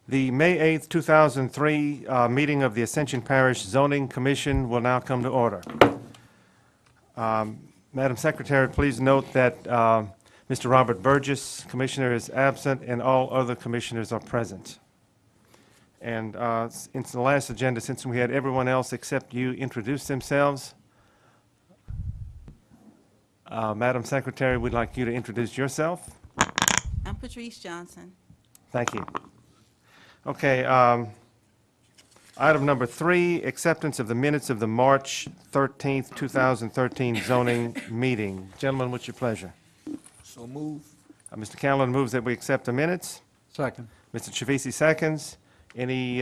The May 8th, 2003 meeting of the Ascension Parish Zoning Commission will now come to order. Madam Secretary, please note that Mr. Robert Burgess, Commissioner, is absent and all other commissioners are present. And in the last agenda, since we had everyone else except you introduce themselves, Madam Secretary, we'd like you to introduce yourself. I'm Patrice Johnson. Thank you. Okay, item number 3, acceptance of the minutes of the March 13th, 2013 zoning meeting. Gentlemen, what's your pleasure? So move. Mr. Callen moves that we accept the minutes. Second. Mr. Chavisi seconds. Any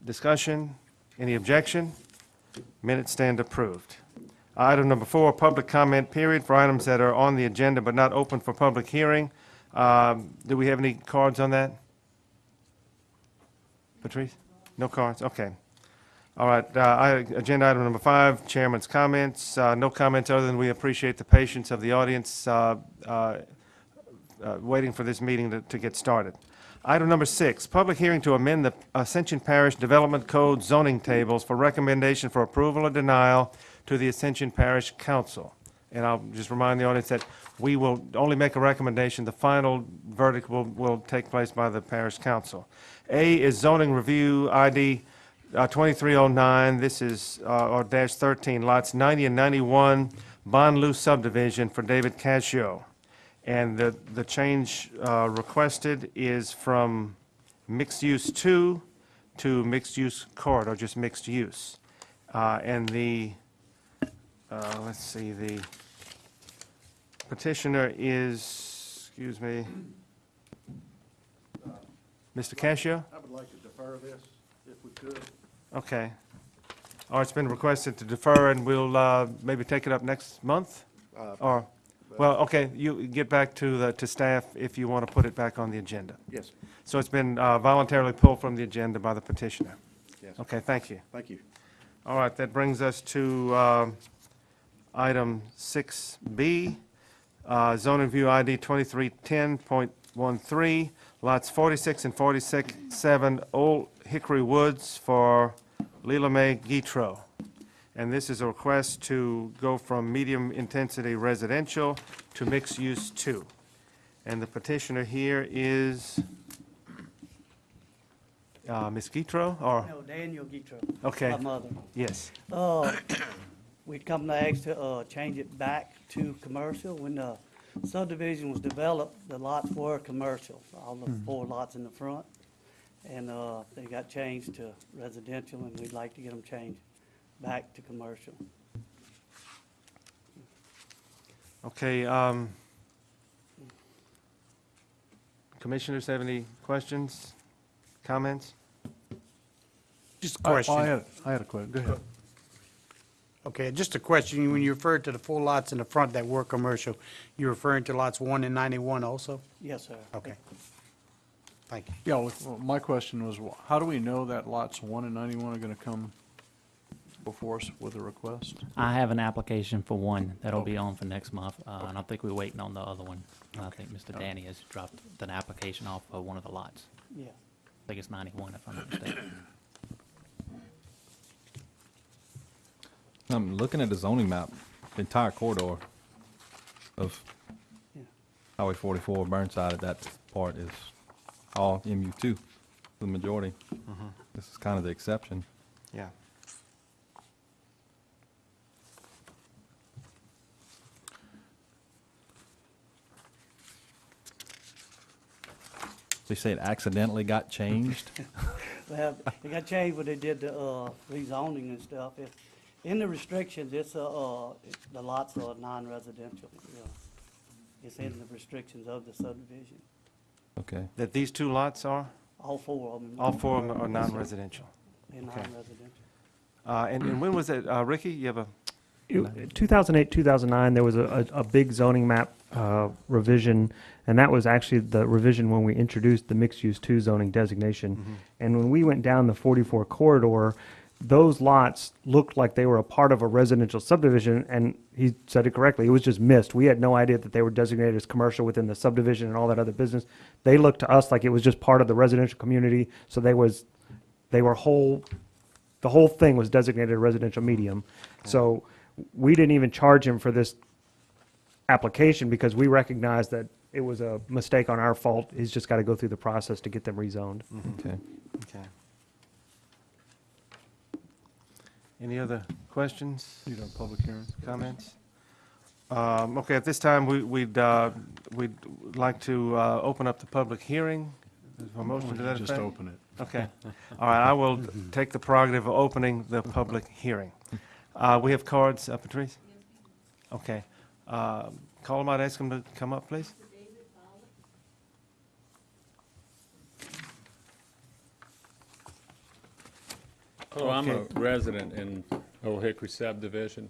discussion? Any objection? Minutes stand approved. Item number 4, public comment period for items that are on the agenda but not open for public hearing. Do we have any cards on that? Patrice? No cards? Okay. All right, agenda item number 5, chairman's comments. No comments other than we appreciate the patience of the audience waiting for this meeting to get started. Item number 6, public hearing to amend the Ascension Parish Development Code zoning tables for recommendation for approval or denial to the Ascension Parish Council. And I'll just remind the audience that we will only make a recommendation. The final verdict will take place by the Parish Council. A is zoning review ID 2309. This is, or dash 13, lots 90 and 91, Bonlou subdivision for David Cascio. And the change requested is from mixed use 2 to mixed use corridor, just mixed use. And the, let's see, the petitioner is, excuse me, Mr. Cascio? I would like to defer this, if we could. Okay. Or it's been requested to defer, and we'll maybe take it up next month? Or, well, okay, you get back to staff if you want to put it back on the agenda. Yes, So it's been voluntarily pulled from the agenda by the petitioner. yes. Okay, thank you. Thank you. All right, that brings us to item 6B, zoning review ID 2310.13, lots 46 and 47, Old Hickory Woods for Lila Mae Guitro. And this is a request to go from medium-intensity residential to mixed-use 2. And the petitioner here is Ms. Guitro, or? No, Daniel Gitro. Okay. My mother. Yes. We'd come to ask to change it back to commercial. When the subdivision was developed, the lots were commercial, all the 4 lots in the front. And they got changed to residential, and we'd like to get them changed back to commercial. Okay, commissioners have any questions, comments? Just a question. I had a question. Go ahead. Okay, just a question. When you referred to the 4 lots in the front that were commercial, you're referring to lots 1 and 91 also? Yes, sir. Okay. Thank you. Yeah, well, my question was, how do we know that lots 1 and 91 are going to come before us with a request? I have an application for one that'll be on for next month, and I think we're waiting on the other one. I think Mr. Danny has dropped an application off of one of the lots. Yeah. I think it's 91, if I'm not mistaken. I'm looking at the zoning map, the entire corridor of Yeah. Highway 44, Burnside, that part is all MU2, the majority. This is kind of the exception. Yeah. They say it accidentally got changed. Well, it got changed when they did the rezoning and stuff. In the restrictions, it's the lots are non-residential. Yeah. It's in the restrictions of the subdivision. Okay. That these 2 lots are? All 4 of them. All 4 of them are non-residential. They're okay. non-residential. And when was it, Ricky, you have a? 2008, 2009, there was a big zoning map revision, and that was actually the revision when we introduced the mixed-use 2 zoning designation. And when we went down the 44 corridor, those lots looked like they were a part of a residential subdivision, and he said it correctly, it was just missed. We had no idea that they were designated as commercial within the subdivision and all that other business. They looked to us like it was just part of the residential community, so they were whole, the whole thing was designated a residential medium. So we didn't even charge him for this application because we recognized that it was a mistake on our fault. He's just got to go through the process to get them rezoned. Okay. Okay. Any other questions, Need a public hearing? comments? Okay, at this time, we'd like to open up the public hearing. Is there a motion to that Just effect? open it. Okay. All right, I will take the prerogative of opening the public hearing. We have cards, Patrice? Okay. Call them out, ask them to come up, please. Oh, I'm a Okay. resident in Old Hickory subdivision.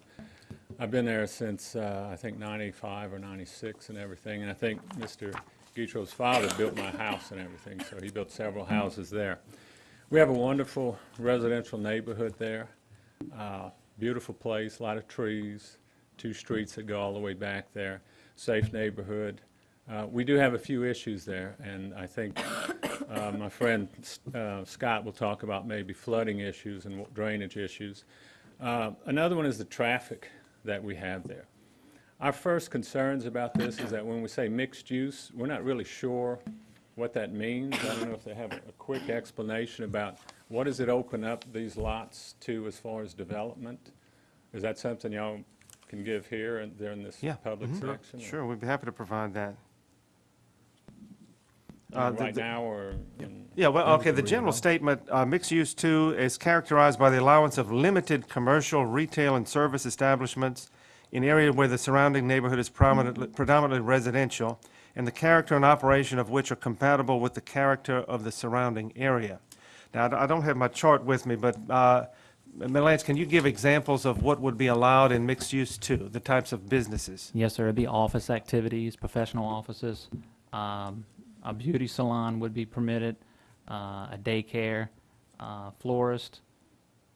I've been there since, I think 95 or 96 and everything, and I think Mr. Guitro's father built my house and everything, so he built several houses there. We have a wonderful residential neighborhood there, beautiful place, a lot of trees, 2 streets that go all the way back there, safe neighborhood. We do have a few issues there, and I think my friend Scott will talk about maybe flooding issues and drainage issues. Another one is the traffic that we have there. Our first concerns about this is that when we say mixed use, we're not really sure what that means. I don't know if they have a quick explanation about what does it open up these lots to as far as development? Is that something y'all can give here and during this Yeah. public section? Sure, we'd be happy to provide that. Right now or? Yeah, well, okay, the general statement, mixed use 2 is characterized by the allowance of limited commercial, retail, and service establishments in area where the surrounding neighborhood is predominantly residential, and the character and operation of which are compatible with the character of the surrounding area. Now, I don't have my chart with me, but, Lance, can you give examples of what would be allowed in mixed use 2, the types of businesses? Yes, sir. It'd be office activities, professional offices. A beauty salon would be permitted, a daycare, florist,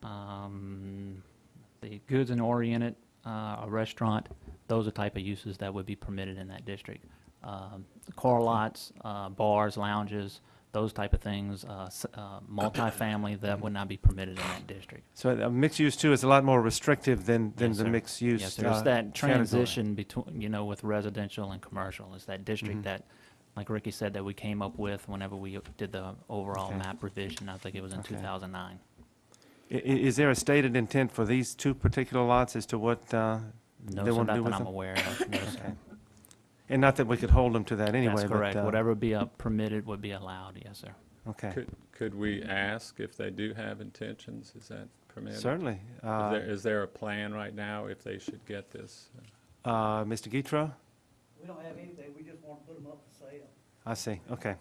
the goods and oriented, a restaurant. Those are type of uses that would be permitted in that district. Car lots, bars, lounges, those type of things, multifamily that would not be permitted in that district. So mixed use 2 is a lot more restrictive than Yes, the sir. mixed use. Yes, sir. It's that category. transition between, with residential and commercial. It's that district that, like Ricky said, that we came up with whenever we did the overall Okay. map revision. I think it was in Okay. 2009. Is there a stated intent for these 2 particular lots as to what No, they sir, want to not do that with I'm them? aware of. No, sir. Okay. And not that we could hold them to that anyway, That's but... correct. Whatever be permitted would be allowed, yes, sir. Okay, Could we ask if they do have intentions? Is that permitted? certainly. Is there a plan right now if they should get this? Mr. Guitro? We don't have anything, we just want to put them up for sale. I see, okay.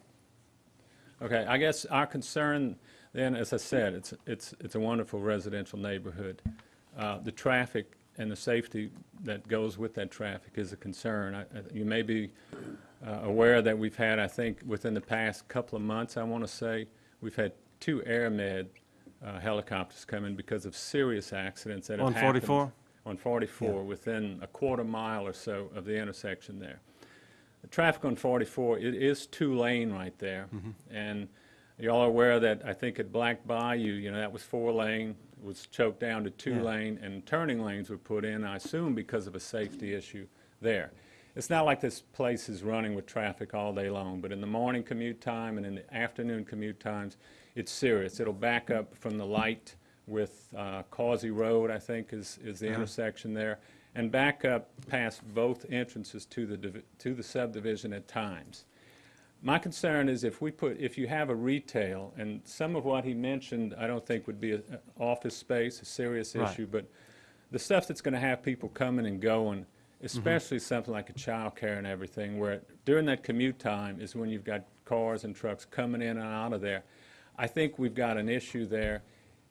Okay, I guess our concern then, as I said, it's a wonderful residential neighborhood. The traffic and the safety that goes with that traffic is a concern. You may be aware that we've had, I think, within the past couple of months, I want to say, we've had 2 AirMed helicopters come in because of serious accidents that have On happened. 44? On 44, within a quarter mile or so of the intersection there. The traffic on 44, it is 2-lane right there. And y'all are aware that I think at Black Bayou, that was 4-lane, was choked down to 2-lane, and turning lanes were put in, I assume because of a safety issue there. It's not like this place is running with traffic all day long, but in the morning commute time and in the afternoon commute times, it's serious. It'll back up from the light with Causey Road, I think, is the intersection there, and back up past both entrances to the subdivision at times. My concern is if you have a retail, and some of what he mentioned, I don't think would be an office space, a serious Right. issue, but the stuff that's going to have people coming and going, especially something like a child care and everything, where during that commute time is when you've got cars and trucks coming in and out of there. I think we've got an issue there.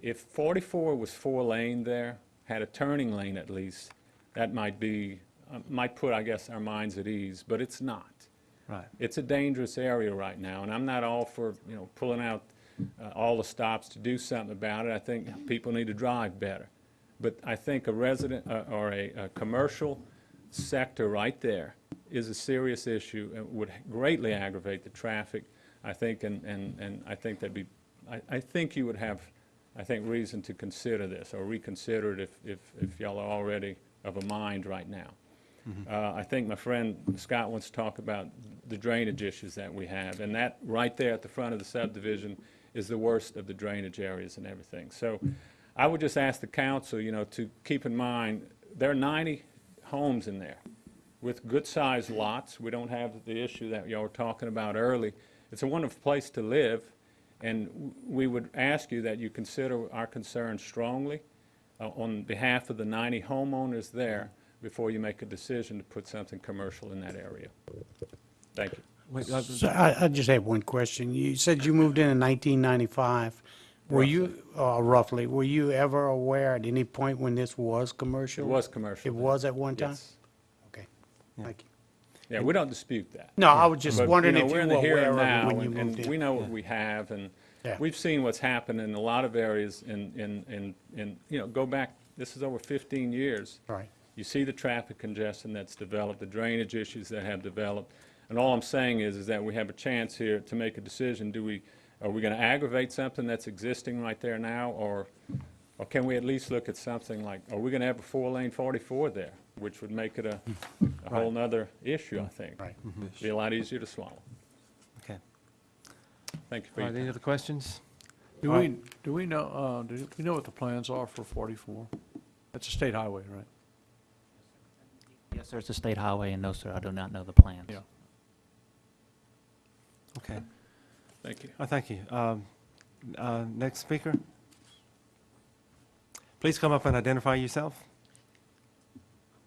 If 44 was 4-lane there, had a turning lane at least, that might put, I guess, our minds at ease, but it's not. Right. It's a dangerous area right now, and I'm not all for, pulling out all the stops to do something about it. I think people need to drive better. But I think a resident or a commercial sector right there is a serious issue and would greatly aggravate the traffic. I think, and I think that'd be, I think you would have, I think, reason to consider this or reconsider it if y'all are already of a mind right now. I think my friend Scott wants to talk about the drainage issues that we have, and that right there at the front of the subdivision is the worst of the drainage areas and everything. So I would just ask the council, you know, to keep in mind, there are 90 homes in there with good-sized lots. We don't have the issue that y'all were talking about early. It's a wonderful place to live, and we would ask you that you consider our concerns strongly on behalf of the 90 homeowners there before you make a decision to put something commercial in that area. Thank you. Wait, So I just have one question. You said you moved in 1995. Were you, roughly, were you ever aware at any point when this was commercial? It was commercial. It was at one time? Yes. Okay, thank you. Yeah, we don't dispute that. No, I was just But, wondering you know, if we're you in were the here aware and of now, it when you and moved in. we know what we have, and Yeah. we've seen what's happened in a lot of areas in, you know, go back, this is over 15 years. Right. You see the traffic congestion that's developed, the drainage issues that have developed, and all I'm saying is that we have a chance here to make a decision. Are we going to aggravate something that's existing right there now, or can we at least look at something like, are we going to have a 4-lane 44 there, which would make it a whole nother issue, I think. Right. Be a lot easier to swallow. Okay. Thank you for All your right, any time. other questions? Do we know what the plans are for 44? That's a state highway, right? Yes, sir, it's a state highway, and no, sir, I do not know the plans. Yeah. Okay. Thank you. Thank you. Next speaker. Please come up and identify yourself.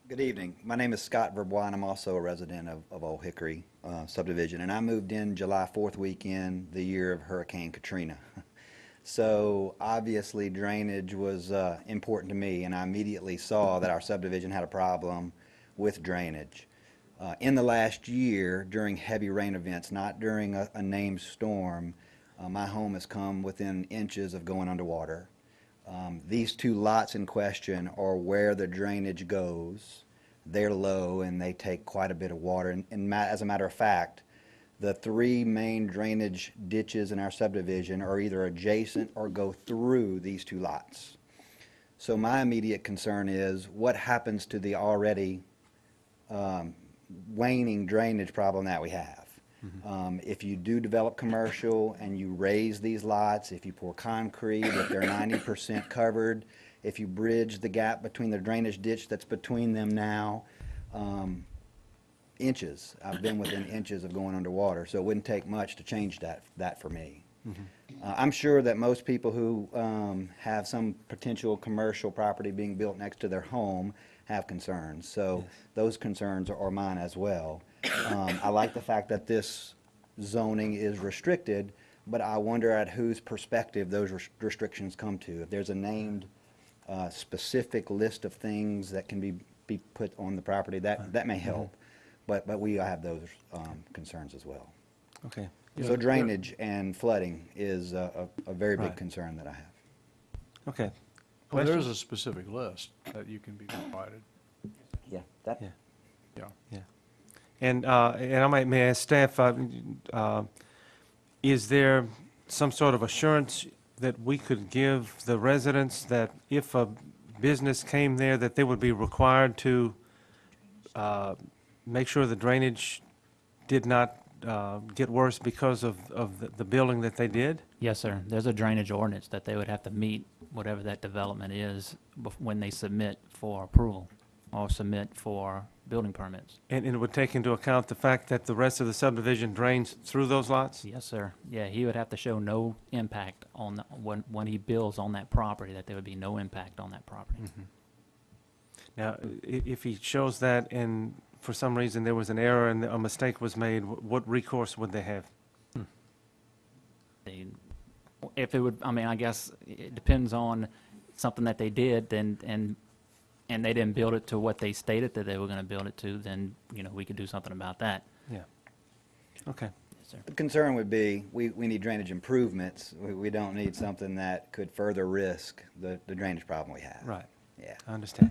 Good evening. My name is Scott Verbois, and I'm also a resident of Old Hickory subdivision. And I moved in July 4th weekend, the year of Hurricane Katrina. So obviously drainage was important to me, and I immediately saw that our subdivision had a problem with drainage. In the last year, during heavy rain events, not during a named storm, my home has come within inches of going underwater. These two lots in question are where the drainage goes. They're low and they take quite a bit of water. And as a matter of fact, the three main drainage ditches in our subdivision are either adjacent or go through these two lots. So my immediate concern is what happens to the already waning drainage problem that we have. If you do develop commercial and you raise these lots, if you pour concrete, if they're 90% covered, if you bridge the gap between the drainage ditch that's between them now, inches. I've been within inches of going underwater, so it wouldn't take much to change that for me. I'm sure that most people who have some potential commercial property being built next to their home have concerns, so those concerns are mine as well. I like the fact that this zoning is restricted, but I wonder at whose perspective those restrictions come to. If there's a named specific list of things that can be put on the property, that may help, but we have those concerns as well. Okay. So drainage and flooding is a very big Right. concern that I have. Okay. Well, there's Questions? a specific list that you can be provided. Yeah, that, Yeah. Yeah. And I may ask staff, is there some sort of assurance that we could give the residents that if a business came there, that they would be required to make sure the drainage did not get worse because of the building that they did? Yes, sir. There's a drainage ordinance that they would have to meet, whatever that development is, when they submit for approval or submit for building permits. And it would take into account the fact that the rest of the subdivision drains through those lots? Yes, sir. Yeah, he would have to show no impact on, when he builds on that property, that there would be no impact on that property. Now, if he shows that and for some reason there was an error and a mistake was made, what recourse would they have? If it would, I mean, I guess it depends on something that they did, then, and they didn't build it to what they stated that they were gonna build it to, then, we could do something about that. Yeah. Okay. sir. The concern would be, we need drainage improvements. We don't need something that could further risk the drainage problem we have. Right, Yeah. I understand.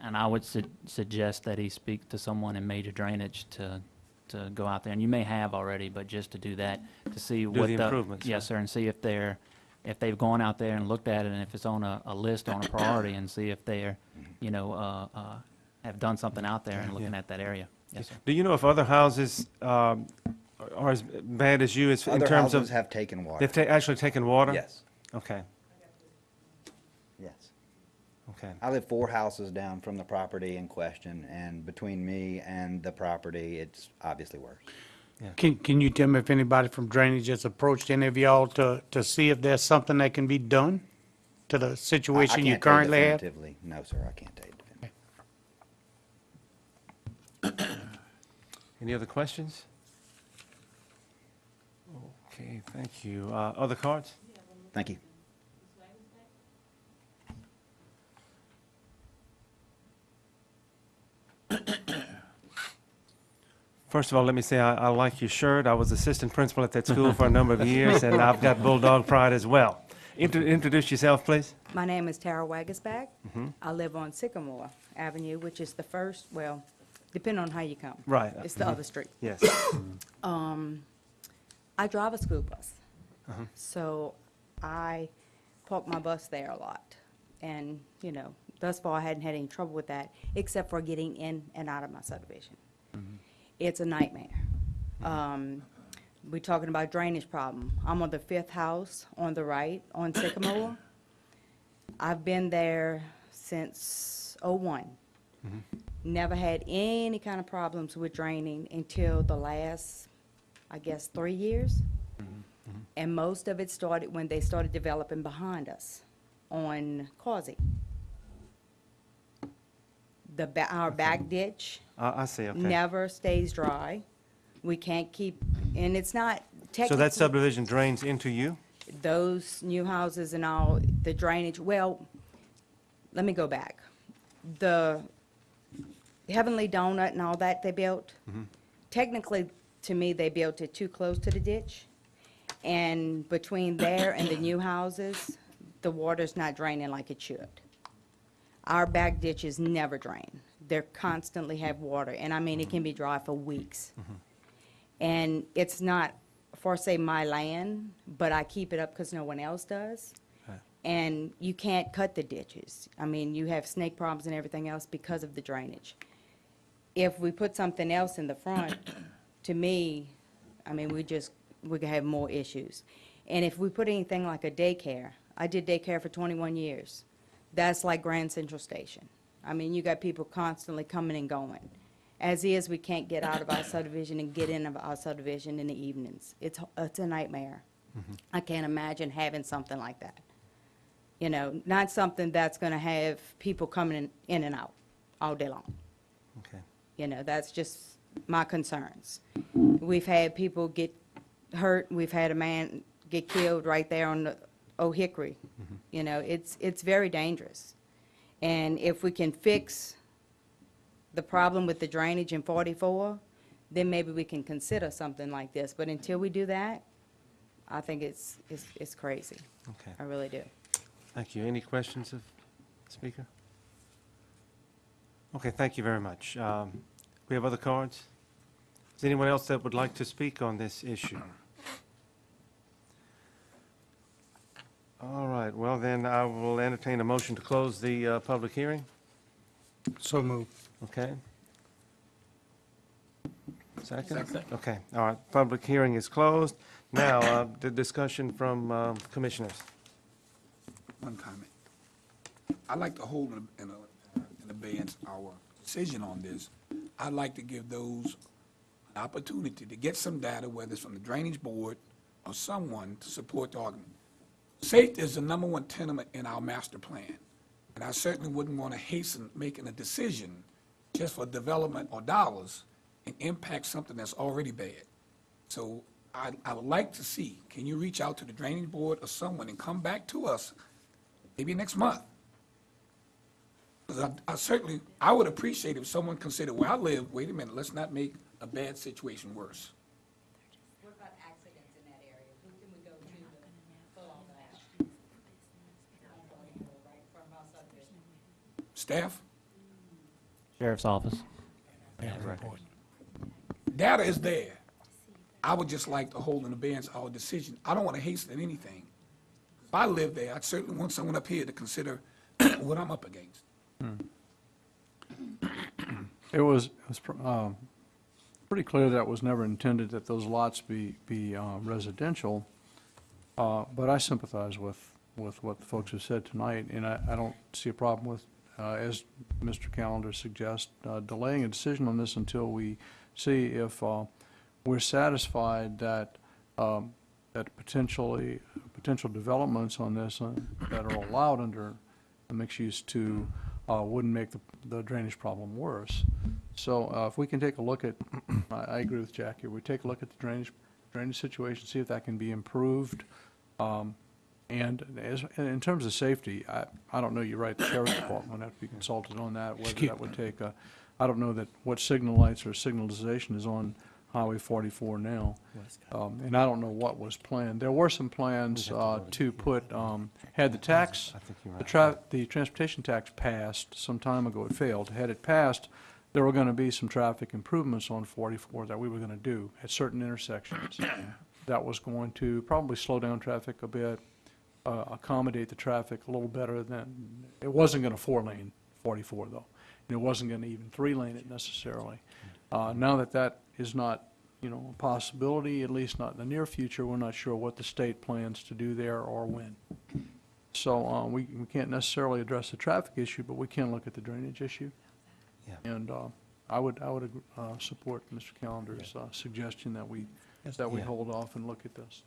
And I would suggest that he speak to someone in major drainage to go out there, and you may have already, but just to do that, to see what the improvements, Yes, sir, and see if they've gone out there and looked at it, and if it's on a list, on a priority, and see if they're, have done something out there and looking at that area. Yes, sir. Do you know if other houses are as bad as you in Other terms houses of? have taken water. They've actually taken water? Yes, Okay, yes. okay. I live 4 houses down from the property in question, and between me and the property, it's obviously worse. Can you tell me if anybody from drainage has approached any of y'all to see if there's something that can be done to the situation you currently I have? can't tell you definitively. No, sir, I can't tell you definitively. Any other questions? Okay, thank you. Other cards? Thank you. First of all, let me say I like your shirt. I was assistant principal at that school for a number of years, and I've got Bulldog pride as well. Introduce yourself, please. My name is Tara Wagasback. I live on Sycamore Avenue, which is the first, well, depending on how you come. Right. It's the other street. Yes. I drive a school bus. So I park my bus there a lot. And, thus far I hadn't had any trouble with that, except for getting in and out of my subdivision. It's a nightmare. We're talking about drainage problem. I'm on the 5th house on the right on Sycamore. I've been there since '01. Never had any kind of problems with draining until the last, I guess, 3 years. And most of it started when they started developing behind us on Causey. Our back ditch I see, okay. never stays dry. We can't keep, and it's not So technically. that subdivision drains into you? Those new houses and all, the drainage, well, let me go back. The Heavenly Donut and all that they built, technically, to me, they built it too close to the ditch. And between there and the new houses, the water's not draining like it should. Our back ditches never drain. They constantly have water, and I mean, it can be dry for weeks. And it's not, for say, my land, but I keep it up because no one else does. Right. And you can't cut the ditches. I mean, you have snake problems and everything else because of the drainage. If we put something else in the front, to me, I mean, we could have more issues. And if we put anything like a daycare, I did daycare for 21 years. That's like Grand Central Station. I mean, you got people constantly coming and going. As is, we can't get out of our subdivision and get in of our subdivision in the evenings. It's a nightmare. I can't imagine having something like that. Not something that's gonna have people coming in and out all day long. Okay. That's just my concerns. We've had people get hurt. We've had a man get killed right there on the Old Hickory. It's very dangerous. And if we can fix the problem with the drainage in 44, then maybe we can consider something like this. But until we do that, I think it's crazy. Okay. I really do. Thank you. Any questions of the speaker? Okay, thank you very much. We have other cards? Is there anyone else that would like to speak on this issue? All right, well then, I will entertain a motion to close the public hearing. So moved. Okay. Second? Okay, all right, public hearing is closed. Now, the discussion from commissioners. One comment. I'd like to hold in abeyance our decision on this. I'd like to give those an opportunity to get some data, whether it's from the Drainage Board or someone, to support the argument. Safety is the #1 tenet in our master plan, and I certainly wouldn't want to hasten making a decision just for development or dollars and impact something that's already bad. So I would like to see, can you reach out to the Drainage Board or someone and come back to us maybe next month? Because I would appreciate if someone considered where I live, wait a minute, let's not make a bad situation worse. Staff? Sheriff's Office. Data is there. I would just like to hold in abeyance our decision. I don't want to hasten anything. If I live there, I'd certainly want someone up here to consider what I'm up against. It was pretty clear that it was never intended that those lots be residential, but I sympathize with what the folks have said tonight, and I don't see a problem with, as Mr. Callender suggests, delaying a decision on this until we see if we're satisfied that that potential developments on this that are allowed under the mixed use 2 wouldn't make the drainage problem worse. So if we can take a look at, I agree with Jack here, we take a look at the drainage situation, see if that can be improved. And in terms of safety, I don't know, you're right, the sheriff's department would have to be consulted on that, whether that would take I don't know that what signal lights or signalization is on Highway 44 now. And I don't know what was planned. There were some plans to put, had the tax, the transportation tax passed some time ago, it failed. Had it passed, there were going to be some traffic improvements on 44 that we were going to do at certain intersections. That was going to probably slow down traffic a bit, accommodate the traffic a little better than, it wasn't going to 4-lane 44 though. And it wasn't going to even 3-lane it necessarily. Now that that is not, a possibility, at least not in the near future, we're not sure what the state plans to do there or when. So we can't necessarily address the traffic issue, but we can look at the drainage issue. Yeah. And I would support Mr. Callender's suggestion that we hold off and look at this.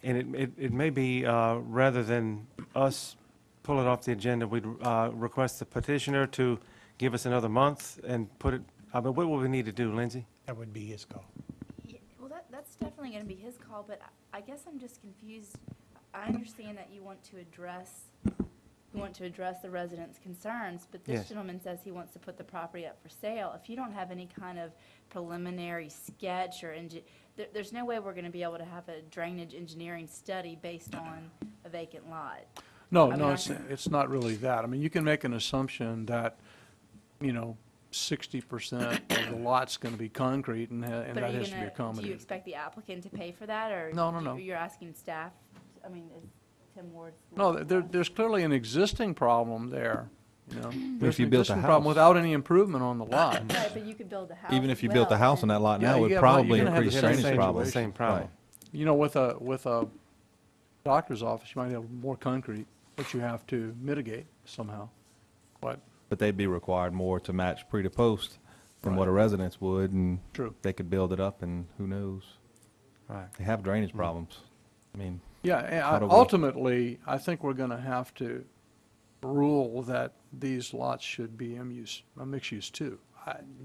And it may be, rather than us pull it off the agenda, we'd request the petitioner to give us another month and put it, but what would we need to do, Lindsay? That would be his call. Yeah, well, that's definitely going to be his call, but I guess I'm just confused. I understand that you want to address the residents' concerns, but this Yes. gentleman says he wants to put the property up for sale. If you don't have any kind of preliminary sketch or there's no way we're going to be able to have a drainage engineering study based on a vacant lot. No, I mean, no, I- it's not really that. I mean, you can make an assumption that, 60% of the lot's going to be concrete, and But that are you has to be gonna, do you accommodated. expect the applicant to pay for that, or? No. You're asking staff, I mean, is Tim Ward's? No, there's clearly an existing problem there, There's you an built a existing problem house. without any improvement on the lot. Right, but you could build a house. Even as if you built a well, house on and- that lot Yeah, now, it you would have- probably you're gonna have the increase same drainage problems. Same problem. Right. With a doctor's office, you might have more concrete, but you have to mitigate somehow. But they'd be required more to match pre to post than what a residence would, and True. they could build it up, and who knows? Right. They have drainage problems. I mean, Yeah, and How do we- ultimately, I think we're going to have to rule that these lots should be mixed use too.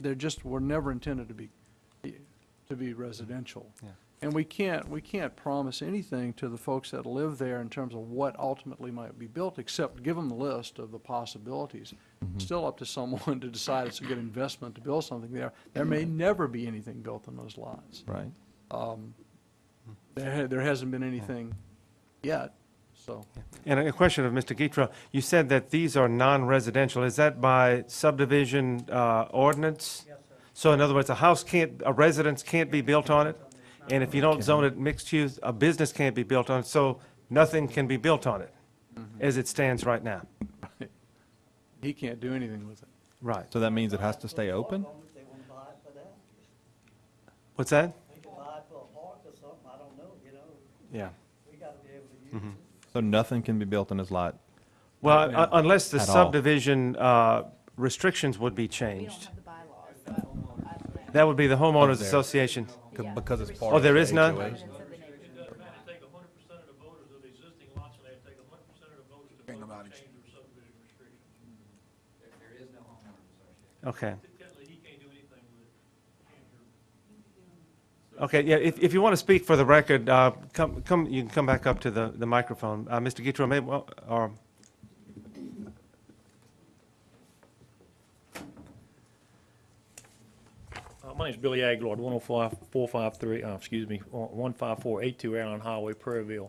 They're just, were never intended to be residential. Yeah. And we can't promise anything to the folks that live there in terms of what ultimately might be built, except give them the list of the possibilities. It's still up to someone to decide it's a good investment to build something there. There may never be anything built on those lots. right. There hasn't been anything yet, so. And a question of Mr. Guitro, you said that these are non-residential. Is that by subdivision ordinance? Yes, sir. So in other words, a residence can't be built on it? And if you don't zone it mixed use, a business can't be built on it, so nothing can be built on it as it stands right now? He can't do anything with it. Right. So that means it has to stay open? If they want to buy it for that, What's that? they could buy it for a park or something, I don't know, Yeah. we got to be able to use it. So nothing can be built on this lot? Well, unless the At all. subdivision restrictions would be We don't changed. have the bylaws, so I don't know. That would be the homeowners there. association. Yeah. Because it's part Oh, of there the is none? HOA? Residents of the neighborhood. It doesn't matter, take 100% of the voters of the existing lots, and they have to take 100% of the voters to Think vote about to it. change their subdivision restrictions. Okay. Technically, he can't do anything with it. Change your- Okay, yeah, if you want to speak for the record, you can come back up to the microphone. Mr. Guitro, maybe, or, My name's Billy Aguilar, 105-453, 15482 Allen Highway, Prairieville.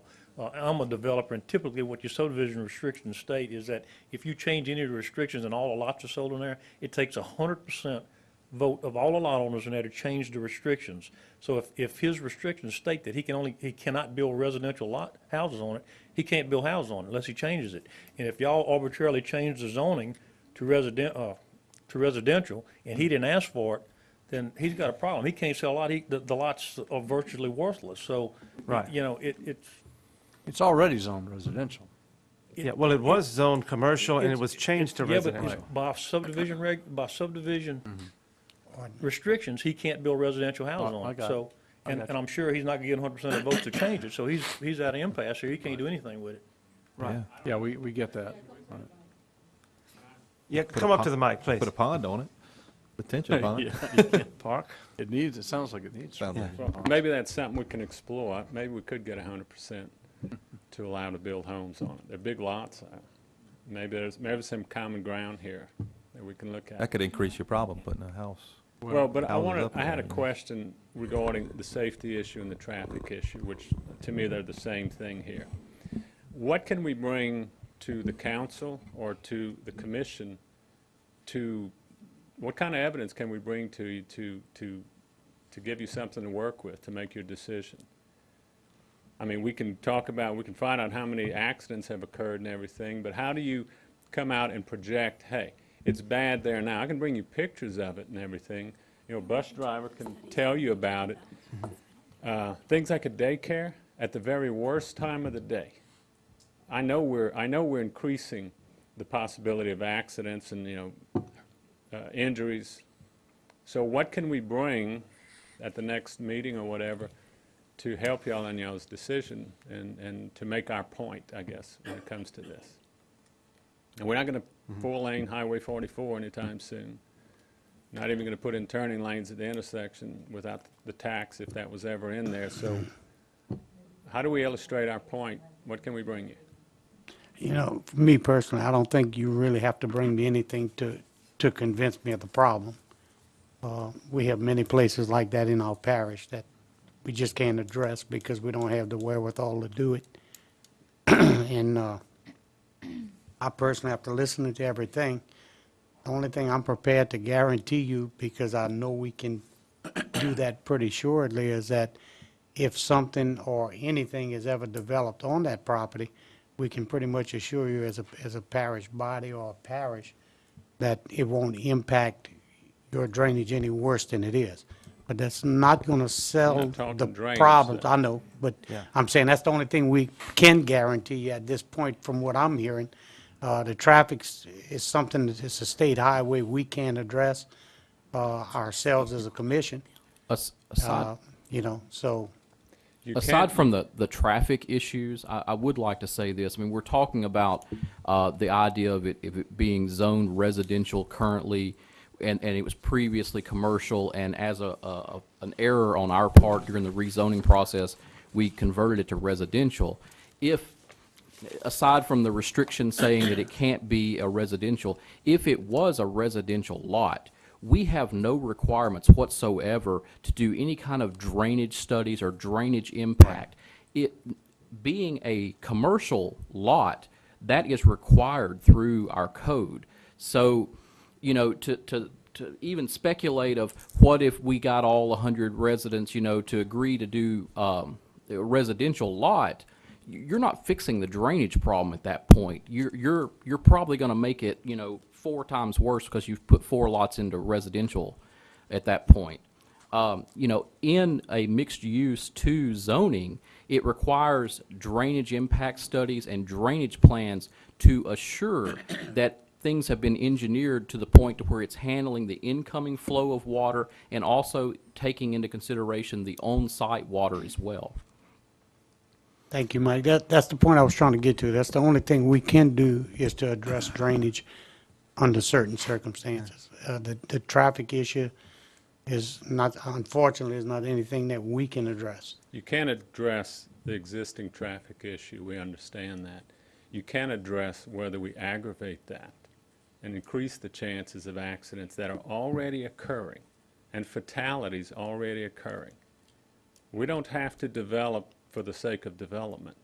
I'm a developer, and typically what your subdivision restrictions state is that if you change any of the restrictions and all the lots are sold in there, it takes 100% vote of all the lot owners in there to change the restrictions. So if his restrictions state that he cannot build residential houses on it, he can't build houses on it unless he changes it. And if y'all arbitrarily change the zoning to residential, and he didn't ask for it, then he's got a problem. He can't sell a lot, the lots are virtually worthless, so, Right. you know, it's. It's already zoned residential. Yeah, well, it was zoned commercial, and it was changed to Yeah, but residential. it's by subdivision restrictions, he can't build residential houses I on it, got so. I And got and I'm sure he's not gonna get 100% of the votes to change it, so he's at an impasse here, he can't do anything with it. Right. Yeah, we get that. Right. Yeah, come up to the mic, please. Put a pond on it, potential pond. Park? It sounds like it needs. Sounds like Well, maybe that's something we can explore. Maybe we could get 100% to allow to build homes on it. They're big lots. Maybe there's some common ground here that we can look that at. could increase your problem, putting a house. Well, but houses up I had a there, yeah. question regarding the safety issue and the traffic issue, which to me, they're the same thing here. What can we bring to the council or to the commission what kind of evidence can we bring to you to give you something to work with, to make your decision? I mean, we can find out how many accidents have occurred and everything, but how do you come out and project, hey, it's bad there now? I can bring you pictures of it and everything. You know, a bus driver can tell you about it. Things like a daycare at the very worst time of the day. I know we're increasing the possibility of accidents and, injuries. So what can we bring at the next meeting or whatever to help y'all in y'all's decision and to make our point, I guess, when it comes to this? And we're not going to four-lane Highway 44 anytime soon. Not even going to put in turning lanes at the intersection without the tax, if that was ever in there. So how do we illustrate our point? What can we bring you? You know, for me personally, I don't think you really have to bring me anything to convince me of the problem. We have many places like that in our parish that we just can't address because we don't have the wherewithal to do it. And I personally, after listening to everything, the only thing I'm prepared to guarantee you, because I know we can do that pretty assuredly, is that if something or anything is ever developed on that property, we can pretty much assure you as a parish body or a parish that it won't impact your drainage any worse than it is. But that's not going to sell I'm not talking the drainage, problems. though. I know, but Yeah. I'm saying that's the only thing we can guarantee you at this point from what I'm hearing. The traffic is something that is a state highway we can't address ourselves as a commission, Aside, so. You aside can't- from the traffic issues, I would like to say this. I mean, we're talking about the idea of it being zoned residential currently, and it was previously commercial, and as an error on our part during the rezoning process, we converted it to residential. Aside from the restriction saying that it can't be a residential, if it was a residential lot, we have no requirements whatsoever to do any kind of drainage studies or drainage impact. It being a commercial lot, that is required through our code. So, to even speculate of what if we got all 100 residents, to agree to do a residential lot, you're not fixing the drainage problem at that point. You're probably going to make it, 4 times worse because you've put 4 lots into residential at that point. In a mixed use 2 zoning, it requires drainage impact studies and drainage plans to assure that things have been engineered to the point to where it's handling the incoming flow of water and also taking into consideration the on-site water as well. Thank you, Mike. That's the point I was trying to get to. That's the only thing we can do is to address drainage under certain circumstances. The traffic issue is not, unfortunately, is not anything that we can address. You can't address the existing traffic issue, we understand that. You can address whether we aggravate that and increase the chances of accidents that are already occurring and fatalities already occurring. We don't have to develop for the sake of development.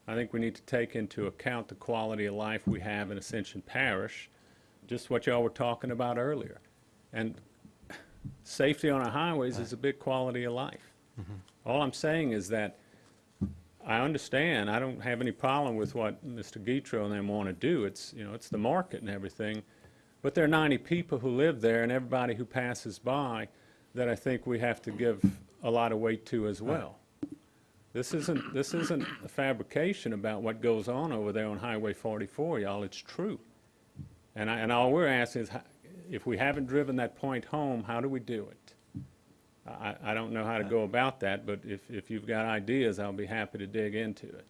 I think we need to take into account the quality of life we have in Ascension Parish, just what y'all were talking about earlier. And safety on our highways is a big quality of life. All I'm saying is that I understand, I don't have any problem with what Mr. Guitro and them want to do. It's, you know, it's the market and everything. But there are 90 people who live there and everybody who passes by that I think we have to give a lot of weight to as well. This isn't a fabrication about what goes on over there on Highway 44, y'all. It's true. And all we're asking is, if we haven't driven that point home, how do we do it? I don't know how to go about that, but if you've got ideas, I'll be happy to dig into it.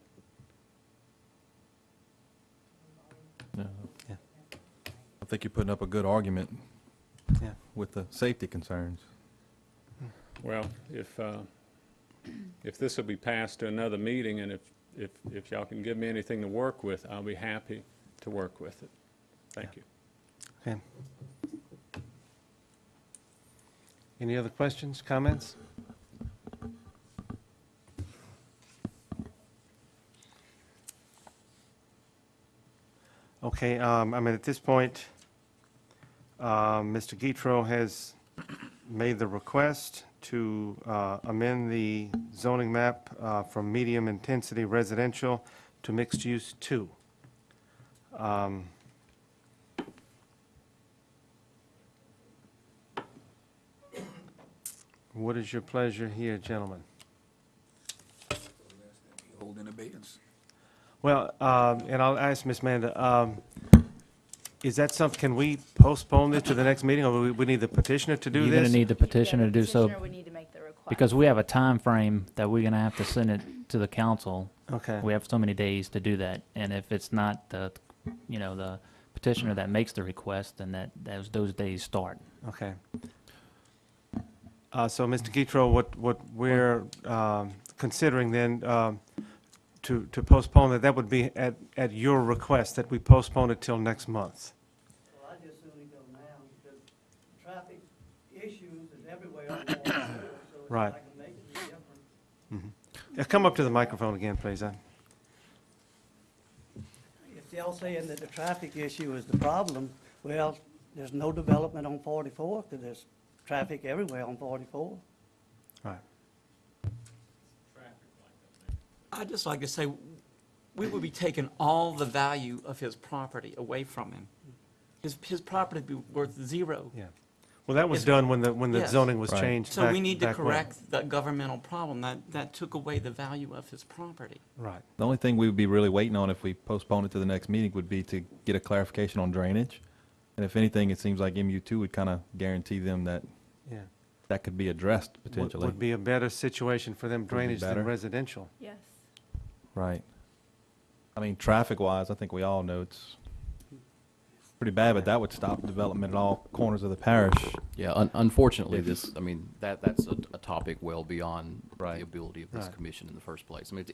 I think you're putting up a good argument Yeah. with the safety concerns. Well, if this will be passed to another meeting, and if y'all can give me anything to work with, I'll be happy to work with it. Thank you. Okay. Any other questions, comments? Okay, I mean, at this point, Mr. Guitro has made the request to amend the zoning map from medium-intensity residential to mixed-use 2. What is your pleasure here, gentlemen? Hold in abeyance. Well, and I'll ask Ms. Manda, is that something, can we postpone this to the next meeting, or we need the petitioner to do You're going this? to need the petitioner to do so, Petitioner would need to make the request. because we have a time frame that we're going to have to send it to the council. Okay. We have so many days to do that, and if it's not the, you know, the petitioner that makes the request, then those days start. Okay. So, Mr. Guitro, what we're considering then, to postpone that would be at your request, that we postpone it till next month. Well, I just soon go now, because traffic issues is everywhere on 44, so it's Right. like making a difference. Come up to the microphone again, please. If y'all saying that the traffic issue is the problem, well, there's no development on 44, because there's traffic everywhere on 44. Right. I'd just like to say, we would be taking all the value of his property away from him. His property would be worth zero. Yeah. Well, that was done when the Yes. zoning was Right. changed So back we need to back when. correct that governmental problem that took away the value of his property. Right. The only thing we would be really waiting on if we postpone it to the next meeting would be to get a clarification on drainage. And if anything, it seems like MU2 would kind of guarantee them that Yeah. that could be addressed Would potentially. be a better situation for them be drainage than better. residential. Yes. Right. I mean, traffic-wise, I think we all know it's pretty bad, but that would stop development at all corners of the parish. Yeah, unfortunately, If- this, I mean, that's a topic well beyond Right. the ability of this Right. commission in the first place. I mean,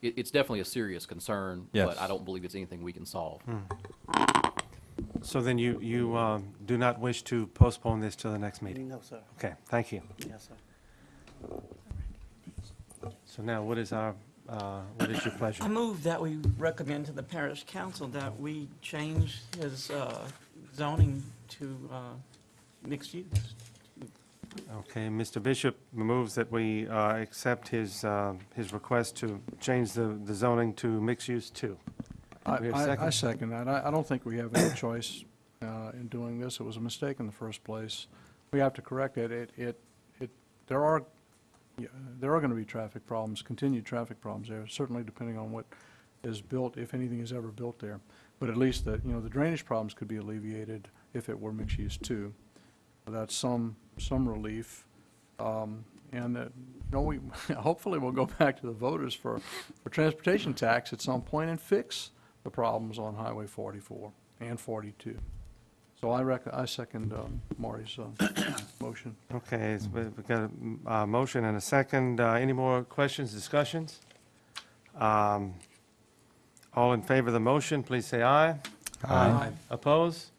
it's definitely a serious concern, Yes. but I don't believe it's anything we can solve. So then you do not wish to postpone this to the next meeting? No, sir. Okay, thank you. Yes, sir. So now, what is your pleasure? I move that we recommend to the parish council that we change his zoning to mixed use. Okay, Mr. Bishop moves that we accept his request to change the zoning to mixed-use 2. We have a second? I second that. I don't think we have any choice in doing this. It was a mistake in the first place. We have to correct it. There are going to be traffic problems, continued traffic problems there, certainly depending on what is built, if anything is ever built there. But at least the drainage problems could be alleviated if it were mixed use too. That's some relief. And we hopefully we'll go back to the voters for transportation tax at some point and fix the problems on Highway 44 and 42. So I second Marty's motion. Okay, so we've got a motion and a second. Any more questions, discussions? All in favor of the motion, please say aye. Aye. Oppose?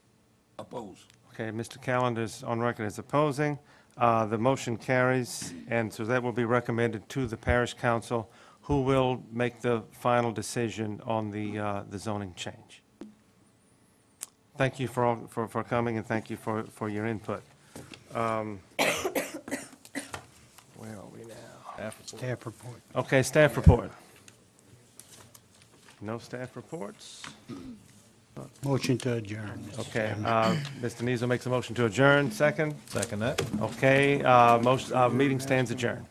Oppose. Okay, Mr. Callender's on record as opposing. The motion carries, and so that will be recommended to the parish council, who will make the final decision on the zoning change. Thank you for coming, and thank you for your input. Where are we now? Staff report. Okay, staff report. No staff reports? Motion to adjourn. Mr. Okay, Chairman. Mr. Neesel makes a motion to adjourn, second? Second that. Okay, meeting stands adjourned.